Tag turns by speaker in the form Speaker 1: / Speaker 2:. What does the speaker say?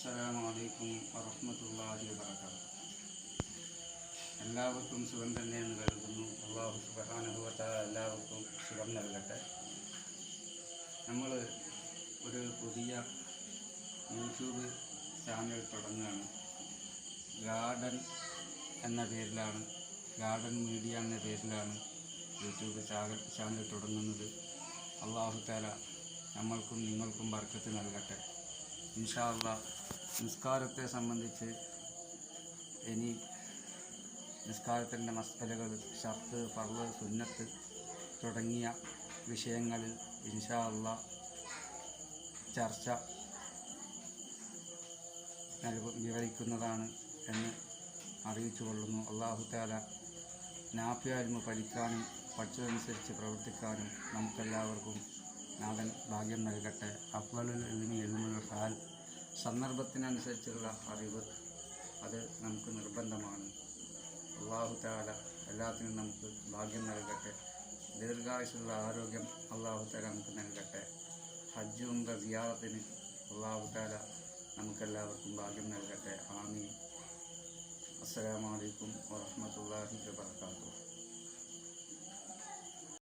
Speaker 1: അസ്സലാമു അലൈക്കും വറഹ്മത്തുള്ളാഹി വബറകാതുഹു. എല്ലാവർക്കും സുഖം തന്നെയെന്ന് കരുതുന്നു. അല്ലാഹു സുബ്ഹാനഹു വ തആല എല്ലാവർക്കും സുഖം നൽകട്ടെ. നമ്മൾ ഒരു പുതിയ യൂട്യൂബ് ചാനൽ തുടങ്ങുകയാണ്. ഗാർഡൻ മീഡിയ എന്ന പേരിലാണ് യൂട്യൂബ് ചാനൽ തുടങ്ങുന്നത്. അല്ലാഹു തആല നമ്മൾക്കും നിങ്ങൾക്കും ബർക്കത്ത് നൽകട്ടെ. ഇൻഷാ അല്ലാഹ് നിസ്കാരത്തെ സംബന്ധിച്ച് ഇനി നിസ്കാരത്തിൻ്റെ മസ്അലകൾ, ശർത്ത്, ഫർള്, സുന്നത്ത് തുടങ്ങിയ വിഷയങ്ങളിൽ ഇൻഷാ അല്ലാഹ് ചർച്ച വിവരിക്കുന്നതാണ് എന്ന് അറിയിച്ചു കൊള്ളുന്നു. അല്ലാഹു തആല നാഫിഅ ഇൽമ് പഠിക്കാനും പഠിച്ചതനുസരിച്ച് പ്രവർത്തിക്കാനും നമുക്കെല്ലാവർക്കും നാഥൻ ഭാഗ്യം നൽകട്ടെ. അഫ്ളലുൽ ഇൽമി ഇൽമുൽ ഹാൽ, സന്ദർഭത്തിനനുസരിച്ചുള്ള അറിവ് അത് നമുക്ക് നിർബന്ധമാണ്. അല്ലാഹു തആല എല്ലാത്തിനും നമുക്ക് ഭാഗ്യം നൽകട്ടെ. ദീർഘായുസ്സുള്ള ആരോഗ്യം അല്ലാഹു തആല നമുക്ക് നൽകട്ടെ. ഹജ്ജ് ഉംറ സിയാറത്തിന് അല്ലാഹു തആല നമുക്കെല്ലാവർക്കും ഭാഗ്യം നൽകട്ടെ. ആമീൻ. അസ്സലാമു അലൈക്കും വറഹ്മത്തുള്ളാഹി വബറകാതുഹു.